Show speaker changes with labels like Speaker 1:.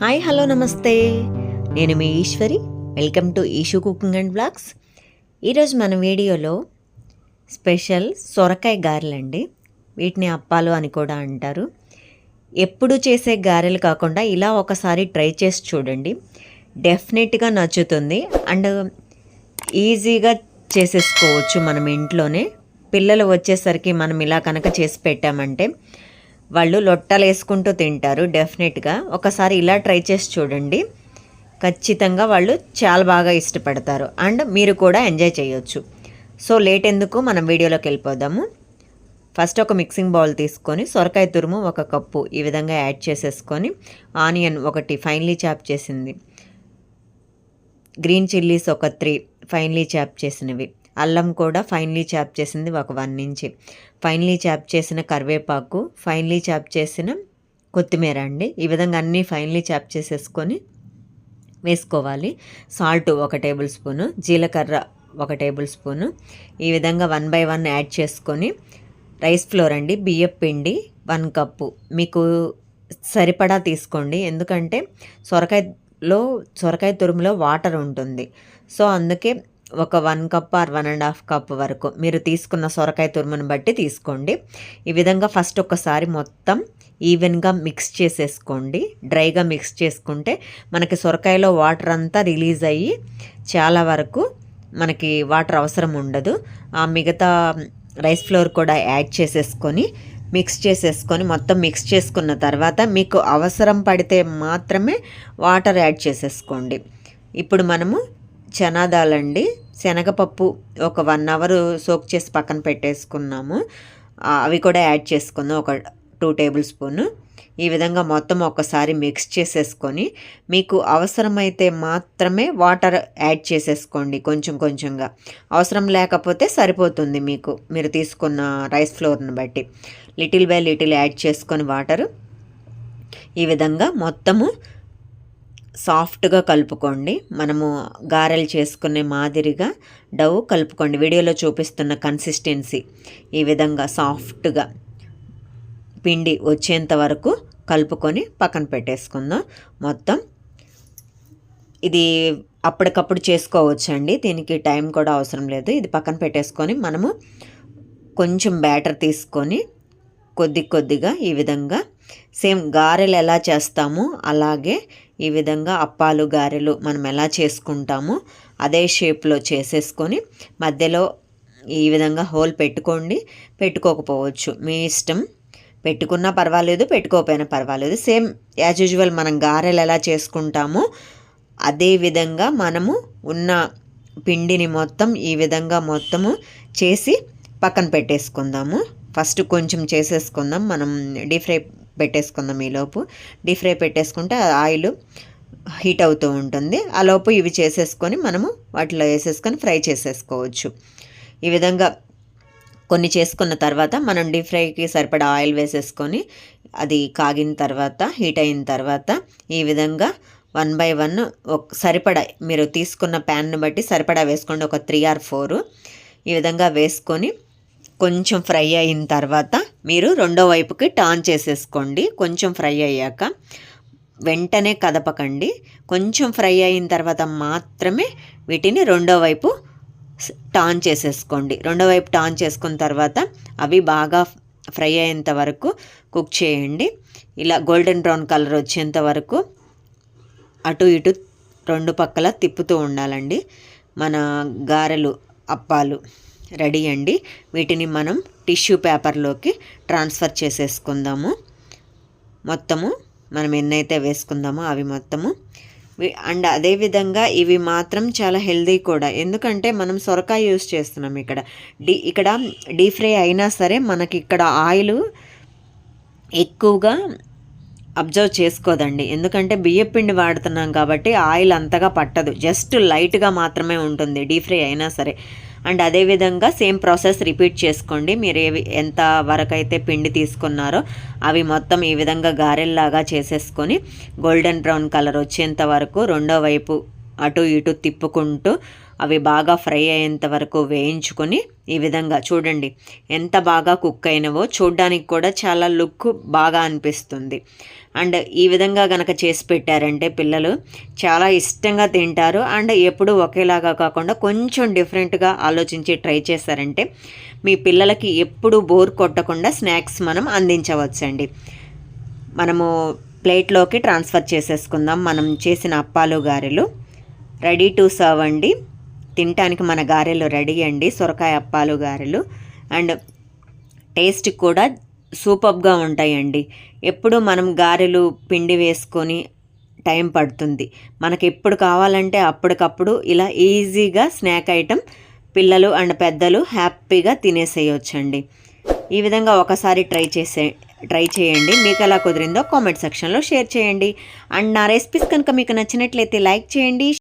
Speaker 1: Hi hello నమస్తే, నేను మీ Eshwari. Welcome to Eshu cooking and blogs. ఈరోజు మన వీడియోలో స్పెషల్ సొరకాయ గారెలండి. వీటిని అప్పాలు అని కూడా అంటారు. ఎప్పుడు చేసే గారెలు కాకుండా ఇలా ఒకసారి ట్రై చేసి చూడండి, డెఫినెట్గా నచ్చుతుంది. అండ్ ఈజీగా చేసేసుకోవచ్చు మనం ఇంట్లోనే. పిల్లలు వచ్చేసరికి మనం ఇలా కనుక చేసి పెట్టామంటే వాళ్ళు లొట్టలు వేసుకుంటూ తింటారు. డెఫినెట్గా ఒకసారి ఇలా ట్రై చేసి చూడండి, ఖచ్చితంగా వాళ్ళు చాలా బాగా ఇష్టపడతారు అండ్ మీరు కూడా ఎంజాయ్ చేయొచ్చు. సో లేట్ ఎందుకు, మనం వీడియోలోకి వెళ్ళిపోదాము. ఫస్ట్ ఒక మిక్సింగ్ బౌల్ తీసుకొని సొరకాయ తురుము 1 కప్పు ఈ విధంగా యాడ్ చేసేసుకొని, ఆనియన్ 1 ఫైన్లీ చాప్ చేసింది, గ్రీన్ చిల్లీస్ ఒక 3 ఫైన్లీ చాప్ చేసినవి, అల్లం కూడా ఫైన్లీ చాప్ చేసింది ఒక 1 ఇంచ్, ఫైన్లీ చాప్ చేసిన కరివేపాకు, ఫైన్లీ చాప్ చేసిన కొత్తిమీర అండి. ఈ విధంగా అన్నీ ఫైన్లీ చాప్ చేసేసుకొని వేసుకోవాలి. సాల్ట్ 1 టేబుల్ స్పూను, జీలకర్ర 1 టేబుల్ స్పూను, ఈ విధంగా 1 by 1 యాడ్ చేసుకొని, రైస్ ఫ్లోర్ అండి, బియ్యం పిండి 1 కప్పు మీకు సరిపడా తీసుకోండి. ఎందుకంటే సొరకాయ తురుములో వాటర్ ఉంటుంది. సో అందుకే ఒక 1 కప్ ఆర్ 1.5 కప్ వరకు మీరు తీసుకున్న సొరకాయ తురుమును బట్టి తీసుకోండి. ఈ విధంగా ఫస్ట్ ఒకసారి మొత్తం ఈవెన్గా మిక్స్ చేసేసుకోండి. డ్రైగా మిక్స్ చేసుకుంటే మనకి సొరకాయలో వాటర్ అంతా రిలీజ్ అయ్యి చాలా వరకు మనకి వాటర్ అవసరం ఉండదు. ఆ మిగతా రైస్ ఫ్లోర్ కూడా యాడ్ చేసేసుకొని మిక్స్ చేసేసుకొని, మొత్తం మిక్స్ చేసుకున్న తర్వాత మీకు అవసరం పడితే మాత్రమే వాటర్ యాడ్ చేసేసుకోండి. ఇప్పుడు మనము చనాదాలండి, శనగపప్పు ఒక 1 అవర్ సోక్ చేసి పక్కన పెట్టేసుకున్నాము. అవి కూడా యాడ్ చేసుకుందాం, ఒక 2 టేబుల్ స్పూను. ఈ విధంగా మొత్తం ఒకసారి మిక్స్ చేసేసుకొని, మీకు అవసరమైతే మాత్రమే వాటర్ యాడ్ చేసేసుకోండి కొంచెం కొంచెంగా. అవసరం లేకపోతే సరిపోతుంది మీకు, మీరు తీసుకున్న రైస్ ఫ్లోర్ని బట్టి. లిటిల్ బై లిటిల్ యాడ్ చేసుకొని వాటరు ఈ విధంగా మొత్తము సాఫ్ట్గా కలుపుకోండి. మనము గారెలు చేసుకునే మాదిరిగా డవ్ కలుపుకోండి. వీడియోలో చూపిస్తున్న కన్సిస్టెన్సీ ఈ విధంగా సాఫ్ట్గా పిండి వచ్చేంత వరకు కలుపుకొని పక్కన పెట్టేసుకుందాం. మొత్తం ఇది అప్పటికప్పుడు చేసుకోవచ్చండి, దీనికి టైం కూడా అవసరం లేదు. ఇది పక్కన పెట్టేసుకొని మనము కొంచెం బ్యాటర్ తీసుకొని కొద్దిగా ఈ విధంగా సేమ్ గారెలు ఎలా చేస్తామో అలాగే ఈ విధంగా అప్పాలు గారెలు మనం ఎలా చేసుకుంటామో అదే షేప్లో చేసేసుకొని మధ్యలో ఈ విధంగా హోల్ పెట్టుకోండి. పెట్టుకోకపోవచ్చు మీ ఇష్టం, పెట్టుకున్నా పర్వాలేదు, పెట్టుకోకపోయినా పర్వాలేదు. సేమ్ యాజ్ యూజువల్ మనం గారెలు ఎలా చేసుకుంటామో అదే విధంగా మనము ఉన్న పిండిని మొత్తం ఈ విధంగా మొత్తము చేసి పక్కన పెట్టేసుకుందాము. ఫస్ట్ కొంచెం చేసేసుకుందాం, మనం డీప్ ఫ్రై పెట్టేసుకుందాం. ఈలోపు డీప్ ఫ్రై పెట్టేసుకుంటే ఆయిల్ హీట్ అవుతూ ఉంటుంది. ఆ లోపు ఇవి చేసేసుకొని మనము వాటిలో వేసేసుకొని ఫ్రై చేసేసుకోవచ్చు. ఈ విధంగా కొన్ని చేసుకున్న తర్వాత మనం డీప్ ఫ్రైకి సరిపడా ఆయిల్ వేసేసుకొని అది కాగిన తర్వాత హీట్ అయిన తర్వాత ఈ విధంగా 1 by 1 సరిపడా మీరు తీసుకున్న ప్యాన్ను బట్టి సరిపడా వేసుకోండి. ఒక 3 or 4 ఈ విధంగా వేసుకొని కొంచెం ఫ్రై అయిన తర్వాత మీరు రెండో వైపుకి టర్న్ చేసేసుకోండి. కొంచెం ఫ్రై అయ్యాక వెంటనే కదపకండి, కొంచెం ఫ్రై అయిన తర్వాత మాత్రమే వీటిని రెండో వైపు టర్న్ చేసేసుకోండి. రెండో వైపు టర్న్ చేసుకున్న తర్వాత అవి బాగా ఫ్రై అయ్యేంత వరకు కుక్ చేయండి. ఇలా గోల్డెన్ బ్రౌన్ కలర్ వచ్చేంత వరకు అటు ఇటు 2 పక్కల తిప్పుతూ ఉండాలండి. మన గారెలు అప్పాలు రెడీ అండి. వీటిని మనం టిష్యూ పేపర్లోకి ట్రాన్స్ఫర్ చేసేసుకుందాము. మొత్తము మనం ఎన్నైతే వేసుకుందామో అవి మొత్తము. అండ్ అదేవిధంగా ఇవి మాత్రం చాలా హెల్దీ కూడా, ఎందుకంటే మనం సొరకాయ యూస్ చేస్తున్నాం ఇక్కడ డీప్ ఫ్రై అయినా సరే మనకి ఇక్కడ ఆయిల్ ఎక్కువగా అబ్జర్వ్ చేసుకోదండి. ఎందుకంటే బియ్యం పిండి వాడుతున్నాం కాబట్టి ఆయిల్ అంతగా పట్టదు, జస్ట్ లైట్గా మాత్రమే ఉంటుంది డీప్ ఫ్రై అయినా సరే. అండ్ అదేవిధంగా సేమ్ ప్రాసెస్ రిపీట్ చేసుకోండి. మీరు ఎంత వరకు అయితే పిండి తీసుకున్నారో అవి మొత్తం ఈ విధంగా గారెల్లాగా చేసేసుకొని గోల్డెన్ బ్రౌన్ కలర్ వచ్చేంత వరకు రెండో వైపు అటు ఇటు తిప్పుకుంటూ అవి బాగా ఫ్రై అయ్యేంత వరకు వేయించుకొని ఈ విధంగా చూడండి ఎంత బాగా కుక్ అయినవో, చూడ్డానికి కూడా చాలా లుక్ బాగా అనిపిస్తుంది. అండ్ ఈ విధంగా గనక చేసి పెట్టారంటే పిల్లలు చాలా ఇష్టంగా తింటారు. అండ్ ఎప్పుడూ ఒకేలాగా కాకుండా కొంచెం డిఫరెంట్గా ఆలోచించి ట్రై చేశారంటే మీ పిల్లలకి ఎప్పుడు బోర్ కొట్టకుండా స్నాక్స్ మనం అందించవచ్చండి. మనము ప్లేట్లోకి ట్రాన్స్ఫర్ చేసేసుకుందాం. మనం చేసిన అప్పాలు గారెలు రెడీ టు సర్వ్ అండి. తినటానికి మన గారెలు రెడీ అండి, సొరకాయ అప్పాలు గారెలు. అండ్ టేస్ట్ కూడా సూపర్గా ఉంటాయండి. ఎప్పుడు మనం గారెలు పిండి వేసుకొని టైం పడుతుంది. మనకి ఎప్పుడు కావాలంటే అప్పటికప్పుడు ఇలా ఈజీగా స్నాక్ ఐటెం పిల్లలు అండ్ పెద్దలు హ్యాపీగా తినేసేయొచ్చండి. ఈ విధంగా ఒకసారి ట్రై చేయండి. మీకు ఎలా కుదిరిందో కామెంట్ సెక్షన్లో షేర్ చేయండి. అండ్ నా రెసిపీస్ కనుక మీకు నచ్చినట్లయితే లైక్ చేయండి.